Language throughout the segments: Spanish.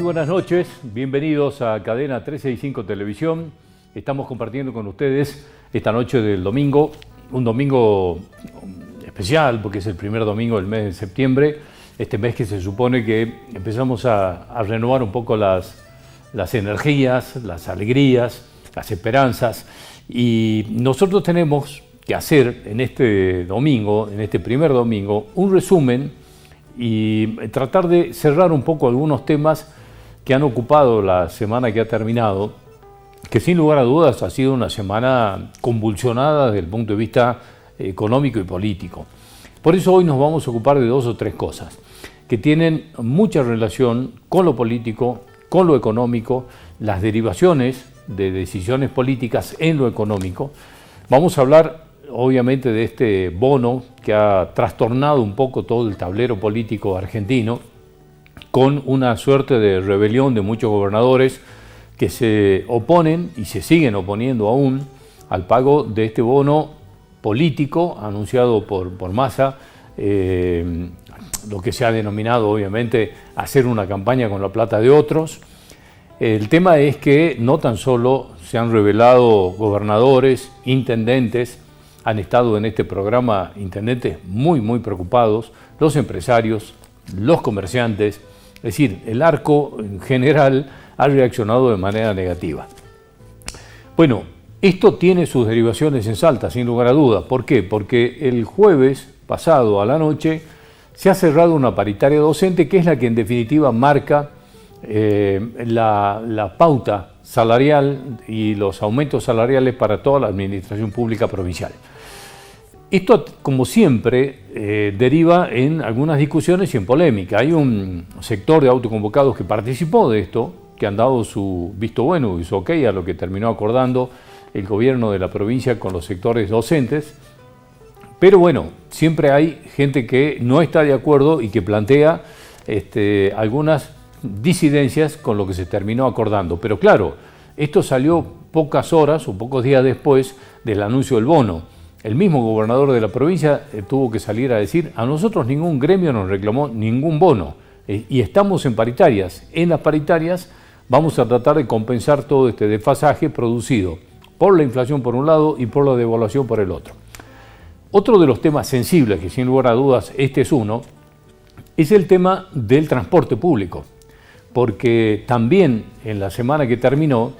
buenas noches, bienvenidos a Cadena 365 Televisión. Estamos compartiendo con ustedes esta noche del domingo, un domingo especial porque es el primer domingo del mes de septiembre, este mes que se supone que empezamos a renovar un poco las energías, las alegrías, las esperanzas, y nosotros tenemos que hacer en este domingo, en este primer domingo, un resumen y tratar de cerrar un poco algunos temas que han ocupado la semana que ha terminado, que sin lugar a dudas ha sido una semana convulsionada desde el punto de vista económico y político. Por eso hoy nos vamos a ocupar de dos o tres cosas que tienen mucha relación con lo político, con lo económico, las derivaciones de decisiones políticas en lo económico. Vamos a hablar obviamente de este bono que ha trastornado un poco todo el tablero político argentino, con una suerte de rebelión de muchos gobernadores que se oponen y se siguen oponiendo aún al pago de este bono político anunciado por Massa, lo que se ha denominado obviamente hacer una campaña con la plata de otros. El tema es que no tan solo se han rebelado gobernadores, intendentes, han estado en este programa intendentes muy preocupados, los empresarios, los comerciantes, es decir, el arco en general ha reaccionado de manera negativa. Bueno, esto tiene sus derivaciones en Salta, sin lugar a dudas. ¿Por qué? Porque el jueves pasado a la noche se ha cerrado una paritaria docente que es la que en definitiva marca la pauta salarial y los aumentos salariales para toda la administración pública provincial. Esto, como siempre, deriva en algunas discusiones y en polémica. Hay un sector de autoconvocados que participó de esto, que han dado su visto bueno y su ok a lo que terminó acordando el gobierno de la provincia con los sectores docentes. Pero bueno, siempre hay gente que no está de acuerdo y que plantea algunas disidencias con lo que se terminó acordando. Pero claro, esto salió pocas horas o pocos días después del anuncio del bono. El mismo gobernador de la provincia tuvo que salir a decir: a nosotros ningún gremio nos reclamó ningún bono y estamos en paritarias. En las paritarias vamos a tratar de compensar todo este desfasaje producido por la inflación por un lado y por la devaluación por el otro. Otro de los temas sensibles, que sin lugar a dudas este es uno, es el tema del transporte público, porque también en la semana que terminó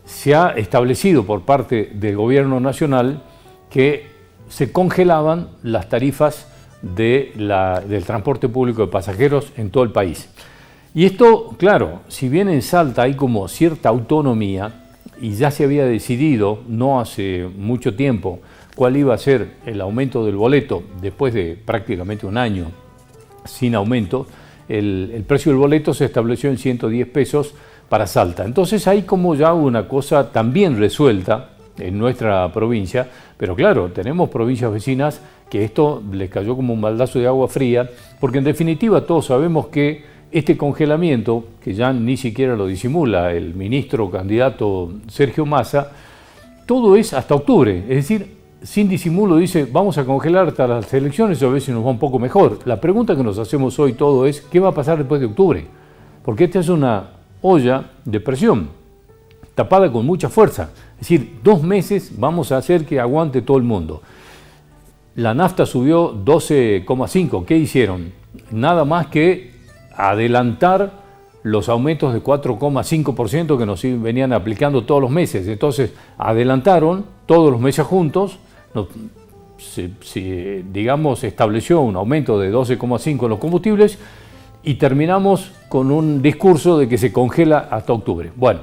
se ha establecido por parte del gobierno nacional que se congelaban las tarifas del transporte público de pasajeros en todo el país. Y esto, claro, si bien en Salta hay como cierta autonomía y ya se había decidido no hace mucho tiempo cuál iba a ser el aumento del boleto después de prácticamente un año sin aumento, el precio del boleto se estableció en 110 pesos para Salta. Entonces hay como ya una cosa también resuelta en nuestra provincia, pero claro, tenemos provincias vecinas que esto les cayó como un baldazo de agua fría, porque en definitiva todos sabemos que este congelamiento, que ya ni siquiera lo disimula el ministro candidato Sergio Massa, todo es hasta octubre, es decir, sin disimulo dice: vamos a congelar hasta las elecciones a ver si nos va un poco mejor. La pregunta que nos hacemos hoy todo es: ¿qué va a pasar después de octubre? Porque esta es una olla de presión, tapada con mucha fuerza. Es decir, 2 meses vamos a hacer que aguante todo el mundo. La nafta subió 12,5. ¿Qué hicieron? Nada más que adelantar los aumentos de 4,5% que nos venían aplicando todos los meses. Entonces, adelantaron todos los meses juntos, digamos, estableció un aumento de 12,5 en los combustibles y terminamos con un discurso de que se congela hasta octubre. Bueno,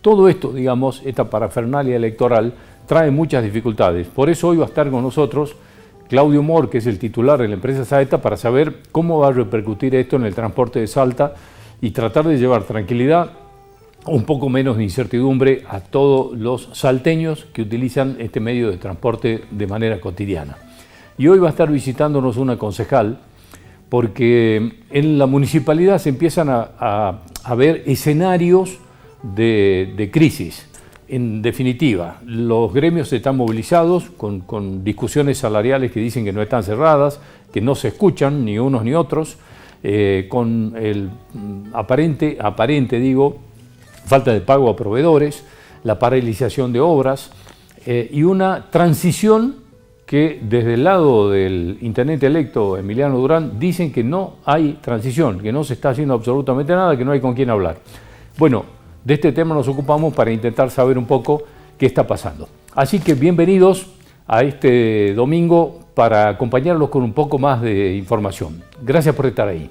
todo esto, digamos, esta parafernalia electoral trae muchas dificultades. Por eso hoy va a estar con nosotros Claudio Mor, que es el titular de la empresa Saeta, para saber cómo va a repercutir esto en el transporte de Salta y tratar de llevar tranquilidad, un poco menos de incertidumbre a todos los salteños que utilizan este medio de transporte de manera cotidiana. Y hoy va a estar visitándonos una concejal, porque en la municipalidad se empiezan a ver escenarios de crisis. En definitiva, los gremios están movilizados con discusiones salariales que dicen que no están cerradas, que no se escuchan ni unos ni otros, con el aparente falta de pago a proveedores, la paralización de obras y una transición que desde el lado del intendente electo Emiliano Durán dicen que no hay transición, que no se está haciendo absolutamente nada, que no hay con quién hablar. Bueno, de este tema nos ocupamos para intentar saber un poco qué está pasando. Así que bienvenidos a este domingo para acompañarlos con un poco más de información. Gracias por estar ahí.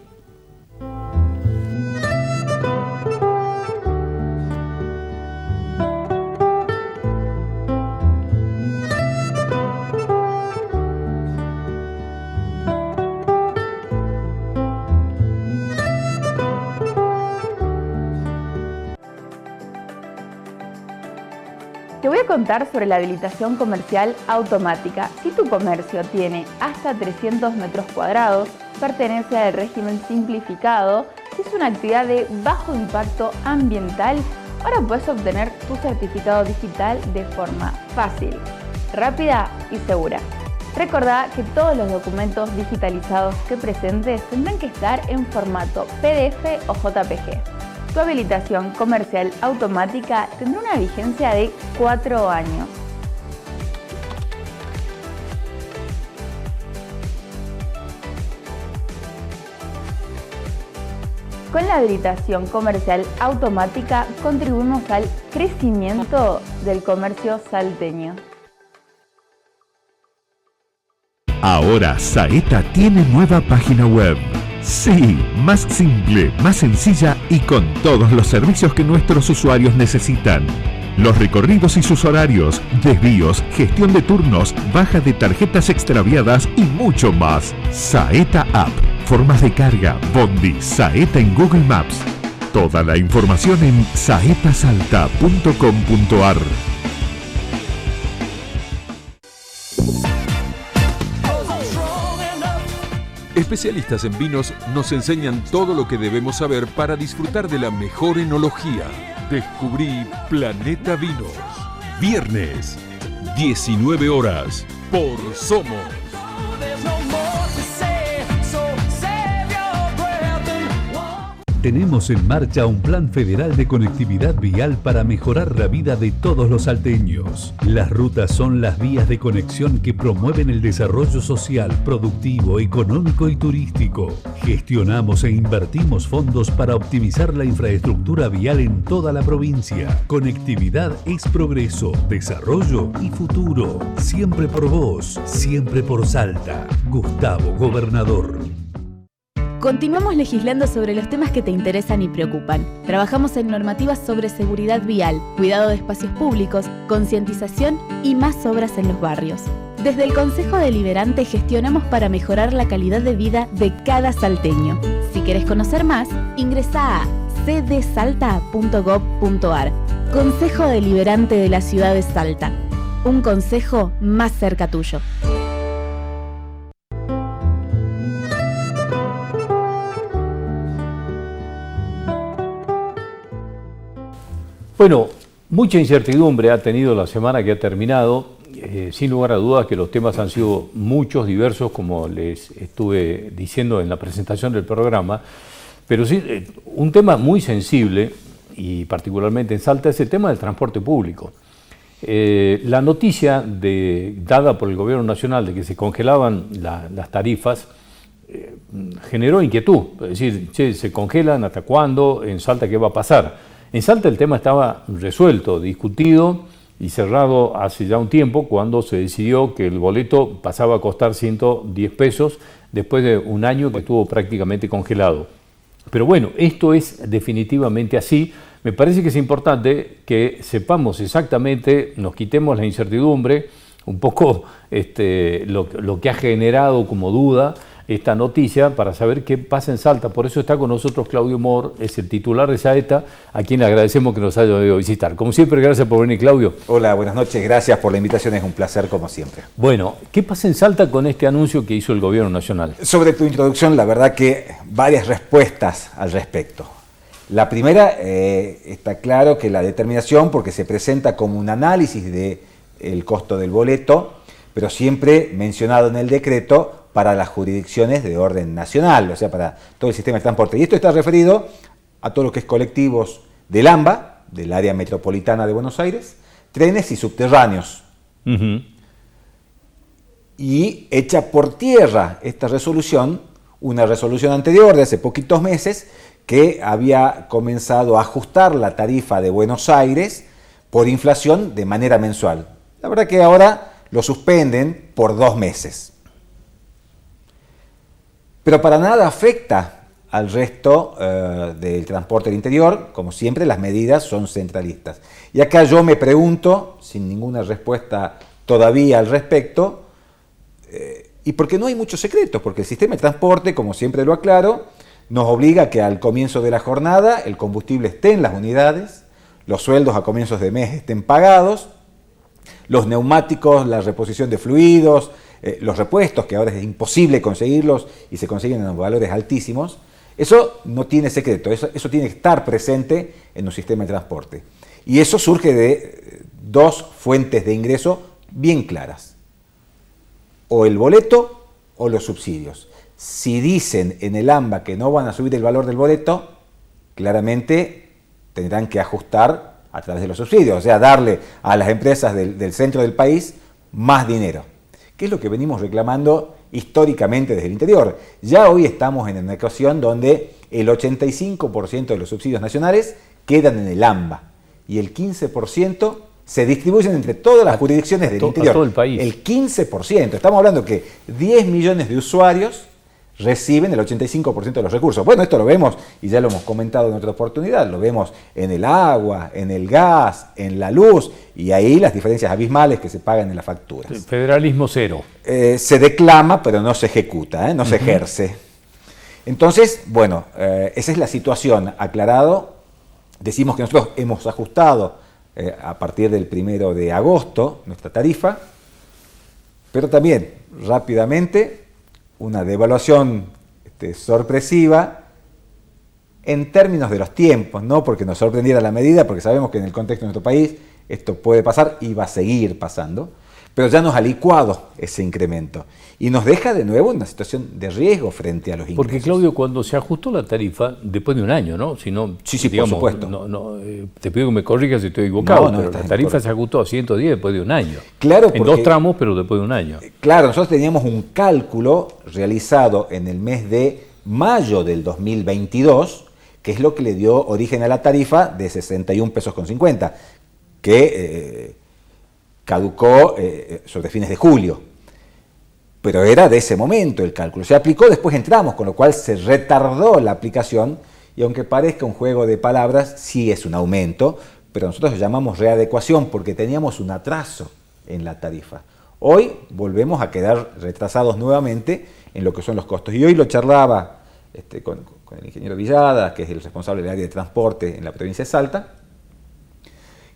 Te voy a contar sobre la habilitación comercial automática. Si tu comercio tiene hasta 300 metros cuadrados, pertenece al régimen simplificado, es una actividad de bajo impacto ambiental, ahora puedes obtener tu certificado digital de forma fácil, rápida y segura. Recordá que todos los documentos digitalizados que presentes tendrán que estar en formato PDF o JPG. Tu habilitación comercial automática tendrá una vigencia de 4 años. Con la habilitación comercial automática contribuimos al crecimiento del comercio salteño. Ahora Saeta tiene nueva página web. Sí, más simple, más sencilla y con todos los servicios que nuestros usuarios necesitan. Los recorridos y sus horarios, desvíos, gestión de turnos, baja de tarjetas extraviadas y mucho más. Saeta App, formas de carga, bondi, Saeta en Google Maps. Toda la información en saetasalta.com.ar. Especialistas en vinos nos enseñan todo lo que debemos saber para disfrutar de la mejor enología. Descubrí Planeta Vinos. Viernes, 19 horas, por Somos. Tenemos en marcha un plan federal de conectividad vial para mejorar la vida de todos los salteños. Las rutas son las vías de conexión que promueven el desarrollo social, productivo, económico y turístico. Gestionamos e invertimos fondos para optimizar la infraestructura vial en toda la provincia. Conectividad es progreso, desarrollo y futuro. Siempre por vos, siempre por Salta. Gustavo, Gobernador. Continuamos legislando sobre los temas que te interesan y preocupan. Trabajamos en normativas sobre seguridad vial, cuidado de espacios públicos, concientización y más obras en los barrios. Desde el Consejo Deliberante gestionamos para mejorar la calidad de vida de cada salteño. Si querés conocer más, ingresá a cdsalta.gov.ar. Consejo Deliberante de la Ciudad de Salta. Un consejo más cerca tuyo. Bueno, mucha incertidumbre ha tenido la semana que ha terminado. Sin lugar a dudas que los temas han sido muchos, diversos, como les estuve diciendo en la presentación del programa. Pero sí, un tema muy sensible, y particularmente en Salta, es el tema del transporte público. La noticia dada por el Gobierno Nacional de que se congelaban las tarifas generó inquietud. Es decir, che, ¿se congelan? ¿Hasta cuándo? ¿En Salta qué va a pasar? En Salta el tema estaba resuelto, discutido y cerrado hace ya un tiempo, cuando se decidió que el boleto pasaba a costar 110 pesos después de un año que estuvo prácticamente congelado. Pero bueno, esto es definitivamente así. Me parece que es importante que sepamos exactamente, nos quitemos la incertidumbre, un poco lo que ha generado como duda esta noticia, para saber qué pasa en Salta. Por eso está con nosotros Claudio Mor, es el titular de Saeta, a quien le agradecemos que nos haya venido a visitar. Como siempre, gracias por venir, Claudio. Hola, buenas noches, gracias por la invitación, es un placer como siempre. Bueno, ¿qué pasa en Salta con este anuncio que hizo el Gobierno Nacional? Sobre tu introducción, la verdad que varias respuestas al respecto. La primera, está claro que la determinación, porque se presenta como un análisis del costo del boleto, pero siempre mencionado en el decreto para las jurisdicciones de orden nacional, o sea, para todo el sistema de transporte. Y esto está referido a todo lo que es colectivos del AMBA, del área metropolitana de Buenos Aires, trenes y subterráneos. Y echa por tierra esta resolución, una resolución anterior de hace poquitos meses, que había comenzado a ajustar la tarifa de Buenos Aires por inflación de manera mensual. La verdad que ahora lo suspenden por 2 meses. Pero para nada afecta al resto del transporte del interior. Como siempre, las medidas son centralistas. Y acá yo me pregunto, sin ninguna respuesta todavía al respecto, y porque no hay muchos secretos, porque el sistema de transporte, como siempre lo aclaro, nos obliga a que al comienzo de la jornada el combustible esté en las unidades, los sueldos a comienzos de mes estén pagados, los neumáticos, la reposición de fluidos, los repuestos, que ahora es imposible conseguirlos y se consiguen en valores altísimos. Eso no tiene secreto, eso tiene que estar presente en un sistema de transporte. Y eso surge de 2 fuentes de ingreso bien claras: o el boleto o los subsidios. Si dicen en el AMBA que no van a subir el valor del boleto, claramente tendrán que ajustar a través de los subsidios, o sea, darle a las empresas del centro del país más dinero, que es lo que venimos reclamando históricamente desde el interior. Ya hoy estamos en una ecuación donde el 85% de los subsidios nacionales quedan en el AMBA y el 15% se distribuyen entre todas las jurisdicciones del interior. A todo el país. El 15%. Estamos hablando que 10 millones de usuarios reciben el 85% de los recursos. Bueno, esto lo vemos, y ya lo hemos comentado en otra oportunidad, lo vemos en el agua, en el gas, en la luz, y ahí las diferencias abismales que se pagan en las facturas. Federalismo cero. Se declama, pero no se ejecuta, no se ejerce. Entonces, bueno, esa es la situación. Aclarado, decimos que nosotros hemos ajustado a partir del 1 de agosto nuestra tarifa, pero también rápidamente una devaluación sorpresiva en términos de los tiempos, no porque nos sorprendiera la medida, porque sabemos que en el contexto de nuestro país esto puede pasar y va a seguir pasando, pero ya nos ha licuado ese incremento y nos deja de nuevo en una situación de riesgo frente a los ingresos. Porque, Claudio, cuando se ajustó la tarifa, después de un año, ¿no? Si no, sí, digamos, por supuesto. Te pido que me corrijas si estoy equivocado, pero la tarifa se ajustó a 110 después de un año. Claro, en 2 tramos, pero después de un año. Claro, nosotros teníamos un cálculo realizado en el mes de mayo del 2022, que es lo que le dio origen a la tarifa de 61 pesos con 50, que caducó sobre fines de julio. Pero era de ese momento el cálculo. Se aplicó, después entramos, con lo cual se retardó la aplicación, y aunque parezca un juego de palabras, sí es un aumento, pero nosotros lo llamamos readecuación porque teníamos un atraso en la tarifa. Hoy volvemos a quedar retrasados nuevamente en lo que son los costos. Y hoy lo charlaba con el ingeniero Villada, que es el responsable del área de transporte en la provincia de Salta,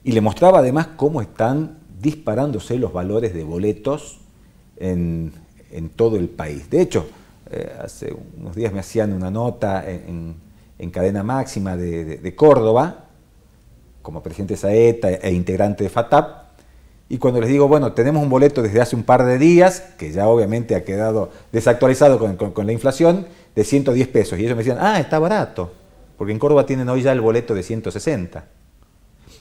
y le mostraba además cómo están disparándose los valores de boletos en todo el país. De hecho, hace unos días me hacían una nota en cadena máxima de Córdoba, como presidente de SAETA e integrante de FATAP, y cuando les digo, bueno, tenemos un boleto desde hace un par de días, que ya obviamente ha quedado desactualizado con la inflación, de 110 pesos. Y ellos me decían, está barato, porque en Córdoba tienen hoy ya el boleto de 160.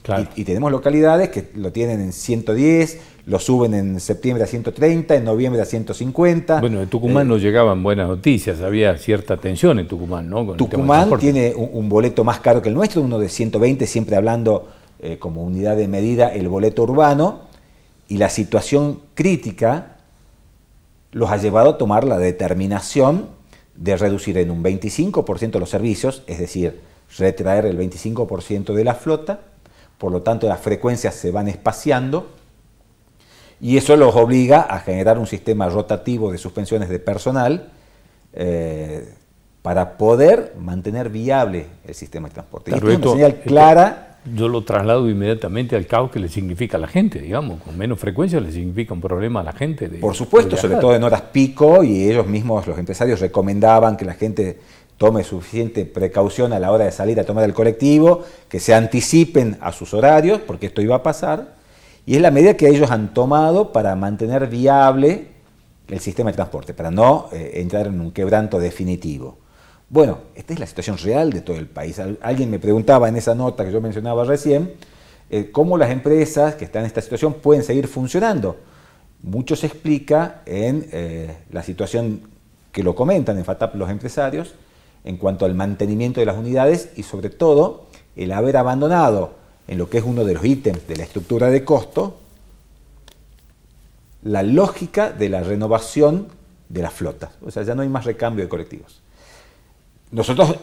Claro. Y tenemos localidades que lo tienen en 110, lo suben en septiembre a 130, en noviembre a 150. Bueno, en Tucumán no llegaban buenas noticias, había cierta tensión en Tucumán, ¿no? Con Tucumán tiene un boleto más caro que el nuestro, uno de 120, siempre hablando como unidad de medida el boleto urbano, y la situación crítica los ha llevado a tomar la determinación de reducir en un 25% los servicios, es decir, retraer el 25% de la flota. Por lo tanto, las frecuencias se van espaciando y eso los obliga a generar un sistema rotativo de suspensiones de personal para poder mantener viable el sistema de transporte. Claro, y esto es una señal clara. Yo lo traslado inmediatamente al caos que le significa a la gente, digamos, con menos frecuencia le significa un problema a la gente. Por supuesto, sobre todo en horas pico, y ellos mismos, los empresarios, recomendaban que la gente tome suficiente precaución a la hora de salir a tomar el colectivo, que se anticipen a sus horarios, porque esto iba a pasar, y es la medida que ellos han tomado para mantener viable el sistema de transporte, para no entrar en un quebranto definitivo. Bueno, esta es la situación real de todo el país. Alguien me preguntaba en esa nota que yo mencionaba recién, cómo las empresas que están en esta situación pueden seguir funcionando. Mucho se explica en la situación que lo comentan en FATAP los empresarios, en cuanto al mantenimiento de las unidades y sobre todo el haber abandonado en lo que es uno de los ítems de la estructura de costo, la lógica de la renovación de las flotas. O sea, ya no hay más recambio de colectivos. Nosotros,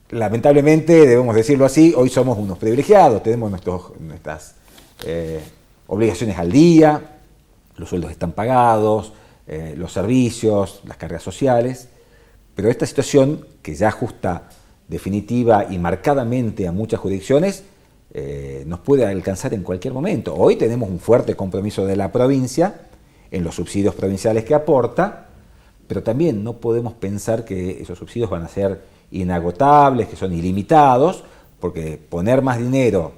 lamentablemente, debemos decirlo así, hoy somos unos privilegiados, tenemos nuestras obligaciones al día, los sueldos están pagados, los servicios, las cargas sociales, pero esta situación, que ya ajusta definitiva y marcadamente a muchas jurisdicciones, nos puede alcanzar en cualquier momento. Hoy tenemos un fuerte compromiso de la provincia en los subsidios provinciales que aporta, pero también no podemos pensar que esos subsidios van a ser inagotables, que son ilimitados, porque poner más dinero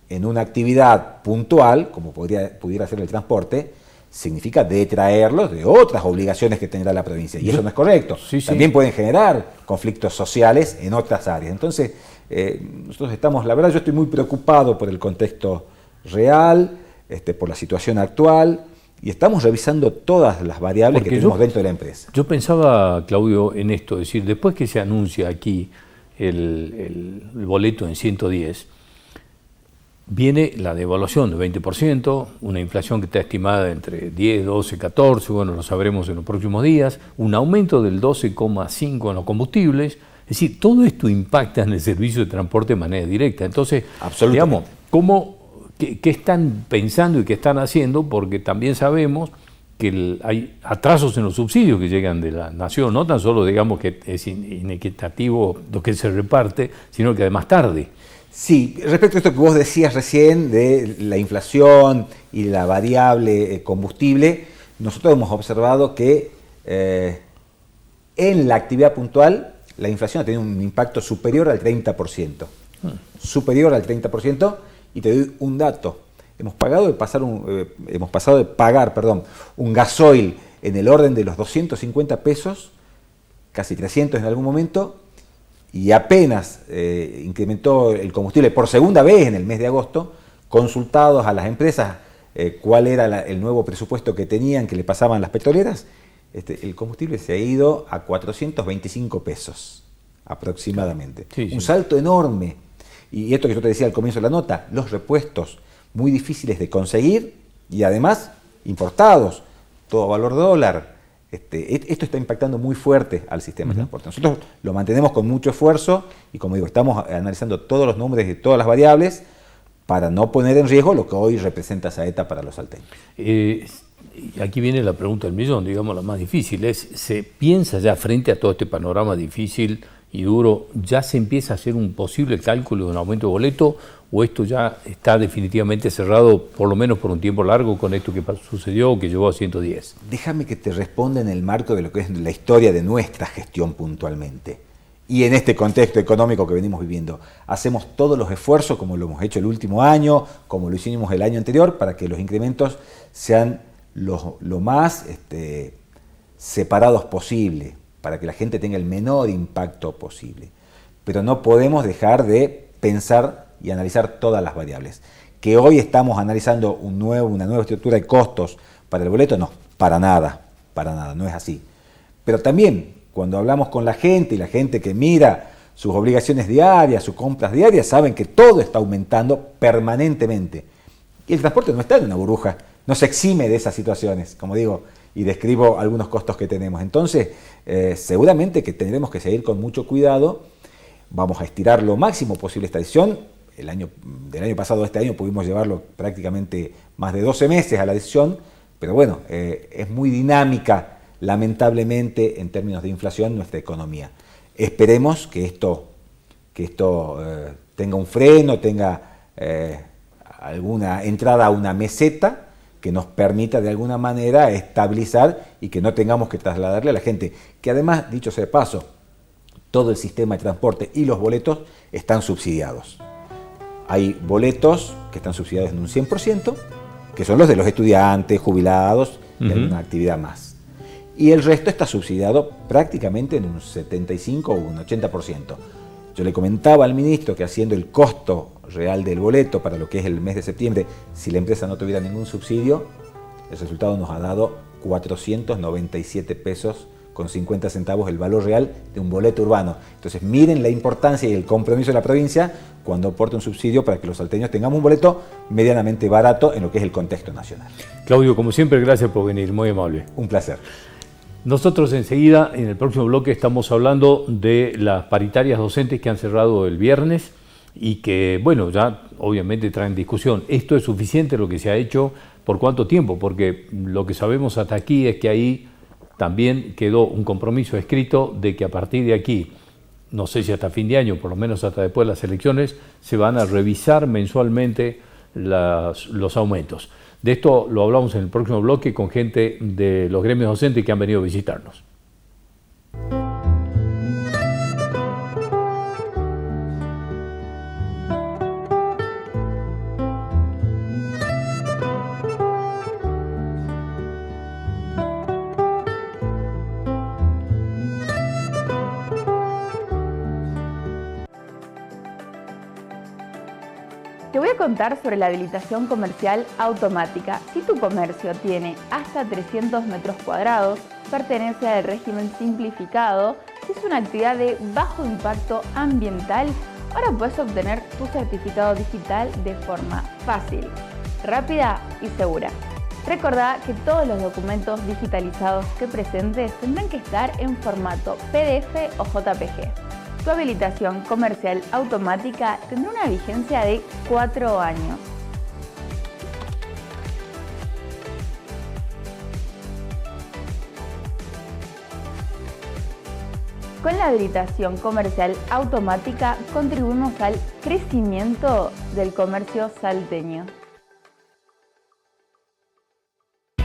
en una actividad puntual, como pudiera ser el transporte, significa detraerlos de otras obligaciones que tendrá la provincia, y eso no es correcto. Sí, también pueden generar conflictos sociales en otras áreas. Entonces, nosotros estamos, la verdad, yo estoy muy preocupado por el contexto real, por la situación actual, y estamos revisando todas las variables que tenemos dentro de la empresa. Yo pensaba, Claudio, en esto, es decir, después que se anuncia aquí el boleto en 110, viene la devaluación del 20%, una inflación que está estimada entre 10, 12, 14, bueno, lo sabremos en los próximos días, un aumento del 12,5% en los combustibles. Es decir, todo esto impacta en el servicio de transporte de manera directa. Entonces, digamos, ¿qué están pensando y qué están haciendo? Porque también sabemos que hay atrasos en los subsidios que llegan de la nación, no tan solo digamos que es inequitativo lo que se reparte, sino que además tarde. Sí, respecto a esto que vos decías recién de la inflación y la variable combustible, nosotros hemos observado que en la actividad puntual la inflación ha tenido un impacto superior al 30%. Superior al 30%, y te doy un dato. Hemos pasado de pagar un gasoil en el orden de los 250 pesos, casi 300 en algún momento, y apenas incrementó el combustible por segunda vez en el mes de agosto. Consultados a las empresas cuál era el nuevo presupuesto que tenían, que le pasaban las petroleras, el combustible se ha ido a 425 pesos aproximadamente. Sí. Un salto enorme. Y esto que yo te decía al comienzo de la nota, los repuestos muy difíciles de conseguir y además importados, todo valor dólar. Esto está impactando muy fuerte al sistema de transporte. Nosotros lo mantenemos con mucho esfuerzo y, como digo, estamos analizando todos los números y todas las variables para no poner en riesgo lo que hoy representa Saeta para los salteños. Y aquí viene la pregunta del millón, digamos la más difícil. ¿Se piensa ya frente a todo este panorama difícil y duro, ya se empieza a hacer un posible cálculo de un aumento de boleto, o esto ya está definitivamente cerrado, por lo menos por un tiempo largo, con esto que sucedió, que llegó a 110? Déjame que te responda en el marco de lo que es la historia de nuestra gestión puntualmente. Y en este contexto económico que venimos viviendo, hacemos todos los esfuerzos, como lo hemos hecho el último año, como lo hicimos el año anterior, para que los incrementos sean lo más separados posible, para que la gente tenga el menor impacto posible. Pero no podemos dejar de pensar y analizar todas las variables. Que hoy estamos analizando una nueva estructura de costos para el boleto, no, para nada, no es así. Pero también, cuando hablamos con la gente y la gente que mira sus obligaciones diarias, sus compras diarias, saben que todo está aumentando permanentemente. Y el transporte no está en una burbuja, no se exime de esas situaciones, como digo, y describo algunos costos que tenemos. Entonces, seguramente que tendremos que seguir con mucho cuidado. Vamos a estirar lo máximo posible esta decisión. Del año pasado a este año pudimos llevarlo prácticamente más de 12 meses a la decisión, pero bueno, es muy dinámica, lamentablemente, en términos de inflación, nuestra economía. Esperemos que esto tenga un freno, tenga alguna entrada a una meseta que nos permita de alguna manera estabilizar y que no tengamos que trasladarle a la gente, que además, dicho sea de paso, todo el sistema de transporte y los boletos están subsidiados. Hay boletos que están subsidiados en un 100%, que son los de los estudiantes, jubilados y alguna actividad más. Y el resto está subsidiado prácticamente en un 75 o un 80%. Yo le comentaba al ministro que haciendo el costo real del boleto para lo que es el mes de septiembre, si la empresa no tuviera ningún subsidio, el resultado nos ha dado 497 pesos con 50 centavos el valor real de un boleto urbano. Entonces miren la importancia y el compromiso de la provincia cuando aporta un subsidio para que los salteños tengamos un boleto medianamente barato en lo que es el contexto nacional. Claudio, como siempre, gracias por venir, muy amable. Un placer. Nosotros enseguida, en el próximo bloque, estamos hablando de las paritarias docentes que han cerrado el viernes y que, bueno, ya obviamente traen discusión. ¿Esto es suficiente lo que se ha hecho? ¿Por cuánto tiempo? Porque lo que sabemos hasta aquí es que ahí también quedó un compromiso escrito de que a partir de aquí, no sé si hasta fin de año, por lo menos hasta después de las elecciones, se van a revisar mensualmente los aumentos. De esto lo hablamos en el próximo bloque con gente de los gremios docentes que han venido a visitarnos. Te voy a contar sobre la habilitación comercial automática. Si tu comercio tiene hasta 300 metros cuadrados, pertenece al régimen simplificado, si es una actividad de bajo impacto ambiental, ahora puedes obtener tu certificado digital de forma fácil, rápida y segura. Recordá que todos los documentos digitalizados que presentes tendrán que estar en formato PDF o JPG. Tu habilitación comercial automática tendrá una vigencia de 4 años. Con la habilitación comercial automática contribuimos al crecimiento del comercio salteño.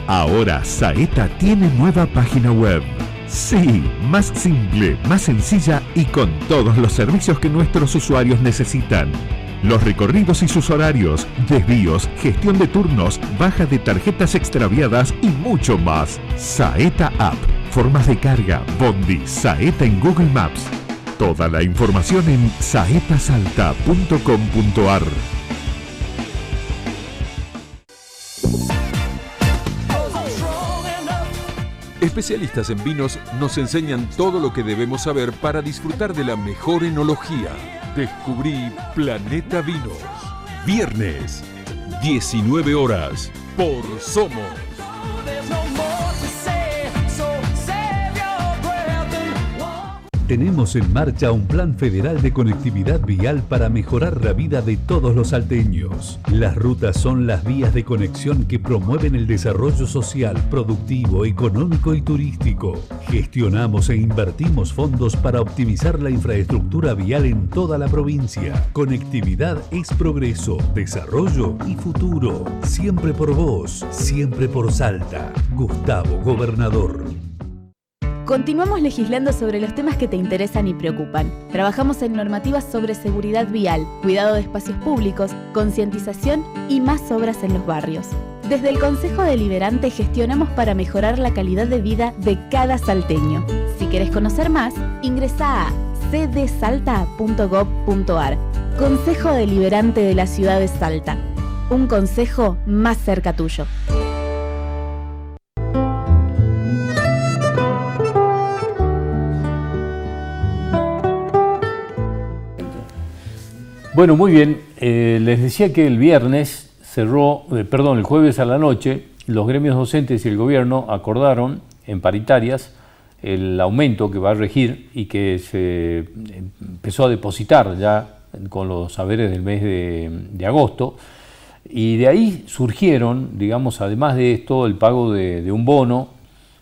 Ahora Saeta tiene nueva página web. Sí, más simple, más sencilla y con todos los servicios que nuestros usuarios necesitan. Los recorridos y sus horarios, desvíos, gestión de turnos, baja de tarjetas extraviadas y mucho más. Saeta App, formas de carga, bondi, Saeta en Google Maps. Toda la información en saetasalta.com.ar. Especialistas en vinos nos enseñan todo lo que debemos saber para disfrutar de la mejor enología. Descubrí Planeta Vinos. Viernes, 19 horas, por Somos. Tenemos en marcha un plan federal de conectividad vial para mejorar la vida de todos los salteños. Las rutas son las vías de conexión que promueven el desarrollo social, productivo, económico y turístico. Gestionamos e invertimos fondos para optimizar la infraestructura vial en toda la provincia. Conectividad es progreso, desarrollo y futuro. Siempre por vos, siempre por Salta. Gustavo, Gobernador. Continuamos legislando sobre los temas que te interesan y preocupan. Trabajamos en normativas sobre seguridad vial, cuidado de espacios públicos, concientización y más obras en los barrios. Desde el Consejo Deliberante gestionamos para mejorar la calidad de vida de cada salteño. Si querés conocer más, ingresá a cdsalta.gov.ar. Consejo Deliberante de la Ciudad de Salta. Un consejo más cerca tuyo. Bueno, muy bien. Les decía que el viernes el jueves a la noche, los gremios docentes y el gobierno acordaron en paritarias el aumento que va a regir y que se empezó a depositar ya con los saberes del mes de agosto. Y de ahí surgieron, digamos, además de esto, el pago de un bono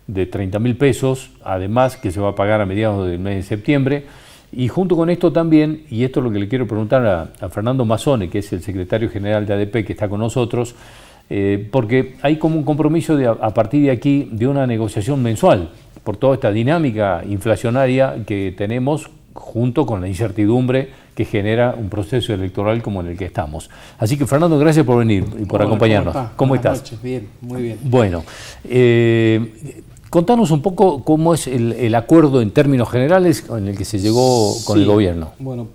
de 30.000 pesos, además que se va a pagar a mediados del mes de septiembre. Y junto con esto también, y esto es lo que le quiero preguntar a Fernando Mazzone, que es el secretario general de ADP que está con nosotros, porque hay como un compromiso a partir de aquí de una negociación mensual por toda esta dinámica inflacionaria que tenemos junto con la incertidumbre que genera un proceso electoral como en el que estamos. Así que, Fernando, gracias por venir y por acompañarnos. ¿Cómo estás? Buenas noches, bien, muy bien. Bueno, contanos un poco cómo es el acuerdo en términos generales en el que se llegó con el gobierno. Bueno,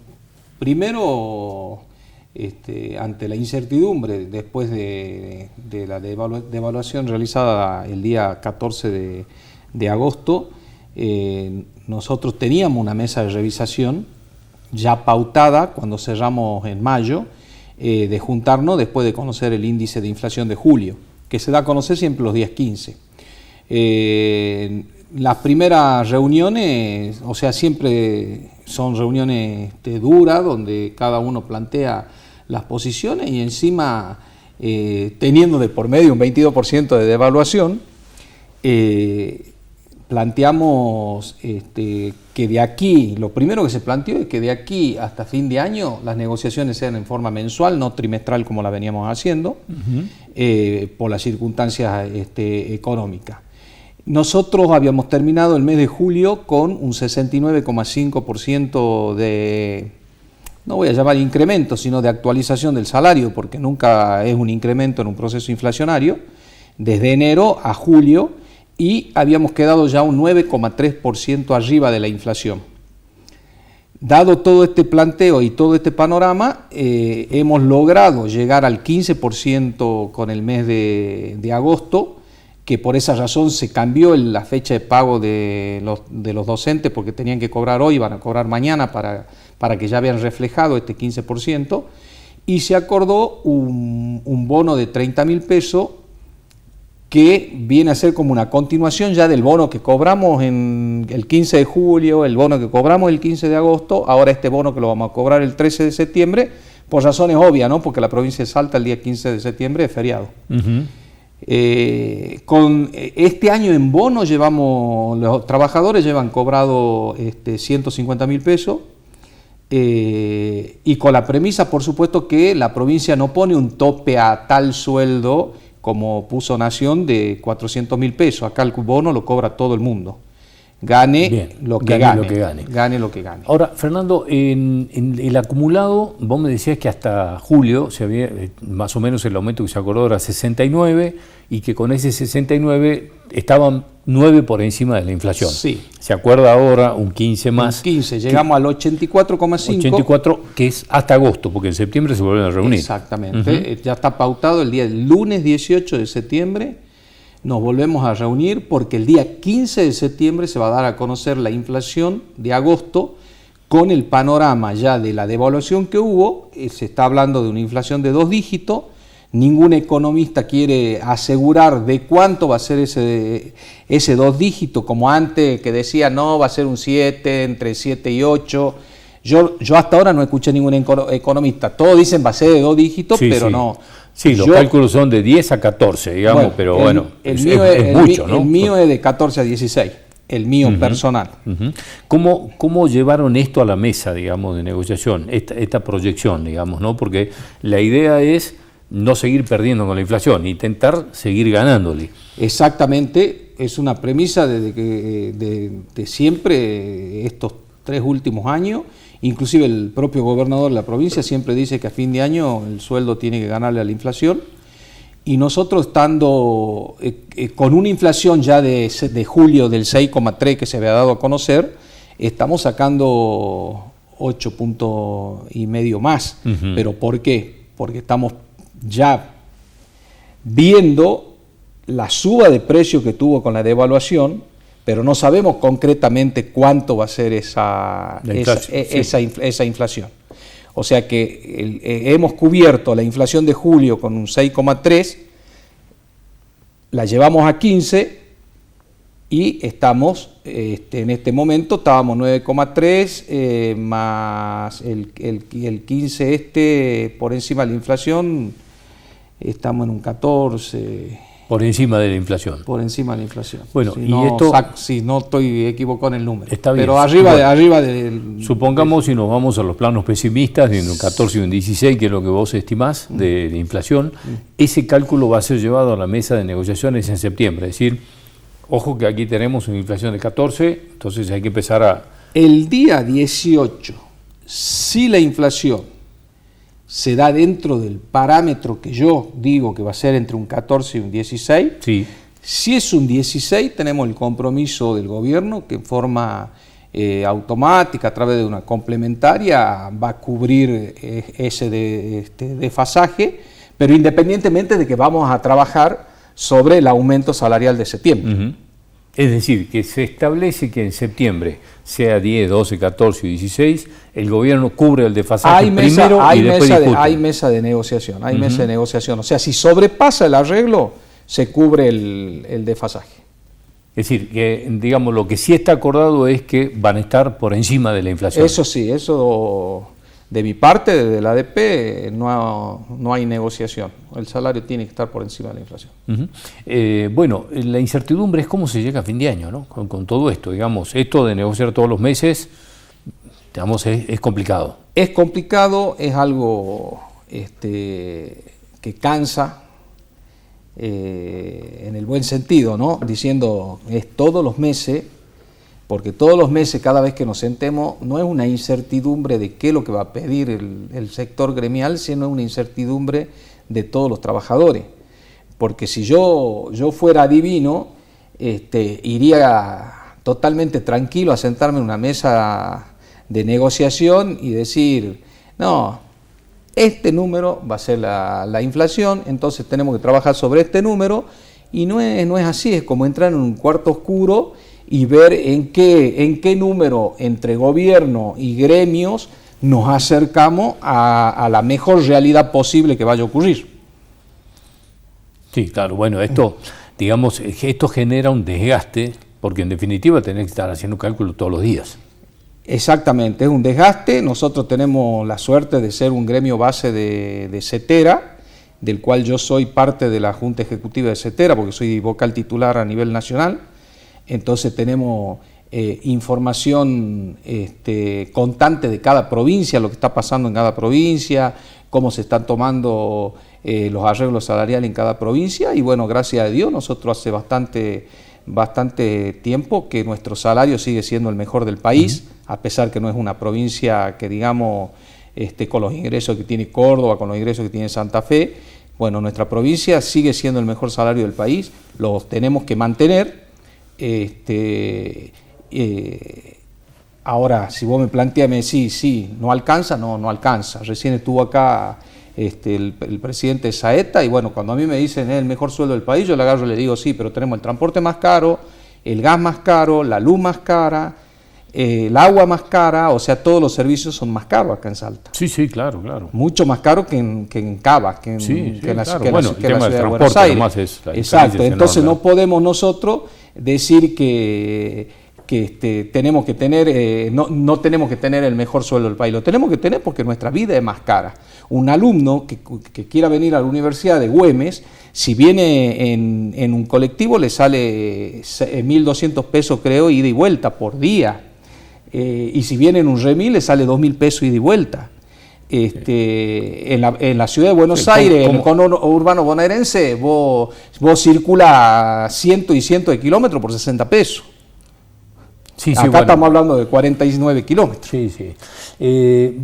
primero, ante la incertidumbre, después de la devaluación realizada el día 14 de agosto, nosotros teníamos una mesa de revisación ya pautada cuando cerramos en mayo, de juntarnos después de conocer el índice de inflación de julio, que se da a conocer siempre los días 15. Las primeras reuniones, o sea, siempre son reuniones duras, donde cada uno plantea las posiciones y encima, teniendo de por medio un 22% de devaluación, planteamos que de aquí, lo primero que se planteó es que de aquí hasta fin de año las negociaciones sean en forma mensual, no trimestral como la veníamos haciendo, por las circunstancias económicas. Nosotros habíamos terminado el mes de julio con un 69,5% de, no voy a llamar incremento, sino de actualización del salario, porque nunca es un incremento en un proceso inflacionario, desde enero a julio, y habíamos quedado ya un 9,3% arriba de la inflación. Dado todo este planteo y todo este panorama, hemos logrado llegar al 15% con el mes de agosto, que por esa razón se cambió la fecha de pago de los docentes, porque tenían que cobrar hoy, van a cobrar mañana para que ya vean reflejado este 15%, y se acordó un bono de 30.000 pesos, que viene a ser como una continuación ya del bono que cobramos en el 15 de julio, el bono que cobramos el 15 de agosto, ahora este bono que lo vamos a cobrar el 13 de septiembre, por razones obvias, ¿no? Porque la provincia de Salta el día 15 de septiembre es feriado. Con este año en bono los trabajadores llevan cobrado 150.000 pesos, y con la premisa, por supuesto, que la provincia no pone un tope a tal sueldo como puso Nación de 400.000 pesos. Acá el bono lo cobra todo el mundo. Gane lo que gane. Ahora, Fernando, en el acumulado, vos me decías que hasta julio se había, más o menos el aumento que se acordó era 69, y que con ese 69 estaban 9 por encima de la inflación. Sí. ¿Se acuerda ahora un 15 más? Un 15, llegamos al 84,5. 84, que es hasta agosto, porque en septiembre se vuelven a reunir. Exactamente. Ya está pautado el lunes 18 de septiembre. Nos volvemos a reunir porque el día 15 de septiembre se va a dar a conocer la inflación de agosto con el panorama ya de la devaluación que hubo. Se está hablando de una inflación de 2 dígitos. Ningún economista quiere asegurar de cuánto va a ser ese 2 dígitos, como antes que decía no, va a ser un 7, entre 7 y 8. Yo hasta ahora no escuché ningún economista. Todos dicen va a ser de 2 dígitos, sí, pero sí. No. Sí, los cálculos son de 10 a 14, digamos, bueno, pero bueno, es mucho, ¿no? El mío es de 14 a 16, el mío personal. ¿Cómo llevaron esto a la mesa, digamos, de negociación, esta proyección, digamos, ¿no? Porque la idea es no seguir perdiendo con la inflación, intentar seguir ganándole. Exactamente, es una premisa de siempre, estos 3 últimos años. Inclusive el propio gobernador de la provincia siempre dice que a fin de año el sueldo tiene que ganarle a la inflación, y nosotros estando con una inflación ya de julio del 6,3 que se había dado a conocer, estamos sacando 8 puntos y medio más. ¿Pero por qué? Porque estamos ya viendo la suba de precio que tuvo con la devaluación, pero no sabemos concretamente cuánto va a ser esa inflación. O sea que hemos cubierto la inflación de julio con un 6,3, la llevamos a 15 y estamos, en este momento estábamos 9,3 más el 15 por encima de la inflación, estamos en un 14. Por encima de la inflación. Por encima de la inflación. Bueno, si no estoy equivocado en el número. Está bien. Pero arriba del... Supongamos, si nos vamos a los planos pesimistas, de un 14 y un 16, que es lo que vos estimás de inflación, ese cálculo va a ser llevado a la mesa de negociaciones en septiembre. Es decir, ojo que aquí tenemos una inflación de 14, entonces hay que empezar a El día 18, si la inflación se da dentro del parámetro que yo digo que va a ser entre un 14 y un 16, Sí. si es un 16 tenemos el compromiso del gobierno que en forma automática, a través de una complementaria, va a cubrir ese desfasaje, pero independientemente de que vamos a trabajar sobre el aumento salarial de septiembre. Ujú. Es decir, que se establece que en septiembre, sea 10, 12, 14 o 16, el gobierno cubre el desfasaje primero y después discute. Hay mesa de negociación, mesa de negociación. O sea, si sobrepasa el arreglo, se cubre el desfasaje. Es decir, que digamos lo que sí está acordado es que van a estar por encima de la inflación. Eso sí, eso de mi parte, desde la ADP, no hay negociación. El salario tiene que estar por encima de la inflación. Ujú. Bueno, la incertidumbre es cómo se llega a fin de año, ¿no? Con todo esto, digamos, esto de negociar todos los meses, digamos, es complicado. Es complicado, es algo que cansa, en el buen sentido, ¿no? Diciendo, es todos los meses, porque todos los meses, cada vez que nos sentemos, no es una incertidumbre de qué es lo que va a pedir el sector gremial, sino una incertidumbre de todos los trabajadores. Porque si yo fuera adivino, iría totalmente tranquilo a sentarme en una mesa de negociación y decir, no, este número va a ser la inflación, entonces tenemos que trabajar sobre este número, y no es así, es como entrar en un cuarto oscuro y ver en qué número entre gobierno y gremios nos acercamos a la mejor realidad posible que vaya a ocurrir. Sí, claro, bueno, esto, digamos, esto genera un desgaste, porque en definitiva tenés que estar haciendo cálculos todos los días. Exactamente, es un desgaste. Nosotros tenemos la suerte de ser un gremio base de CETERA, del cual yo soy parte de la Junta Ejecutiva de CETERA, porque soy vocal titular a nivel nacional. Entonces tenemos información constante de cada provincia, lo que está pasando en cada provincia, cómo se están tomando los arreglos salariales en cada provincia, y bueno, gracias a Dios, nosotros hace bastante tiempo que nuestro salario sigue siendo el mejor del país, a pesar que no es una provincia que digamos, con los ingresos que tiene Córdoba, con los ingresos que tiene Santa Fe. Bueno, nuestra provincia sigue siendo el mejor salario del país, los tenemos que mantener. Ahora, si vos me planteas, me decís, sí, no alcanza, no alcanza. Recién estuvo acá el presidente Saeta, y bueno, cuando a mí me dicen es el mejor sueldo del país, yo le agarro y le digo, sí, pero tenemos el transporte más caro, el gas más caro, la luz más cara, el agua más cara, o sea, todos los servicios son más caros acá en Salta. Sí, sí, claro, claro. Mucho más caro que en Cava, que en la ciudad de Buenos Aires. Exacto, entonces no podemos nosotros decir que tenemos que tener, no tenemos que tener el mejor sueldo del país, lo tenemos que tener porque nuestra vida es más cara. Un alumno que quiera venir a la Universidad de Güemes, si viene en un colectivo le sale 1.200 pesos, creo, ida y vuelta por día, y si viene en un remil le sale 2.000 pesos ida y vuelta. En la ciudad de Buenos Aires, en el cono urbano bonaerense, vos circula cientos y cientos de kilómetros por 60 pesos. Sí, acá bueno, estamos hablando de 49 kilómetros. Sí, sí.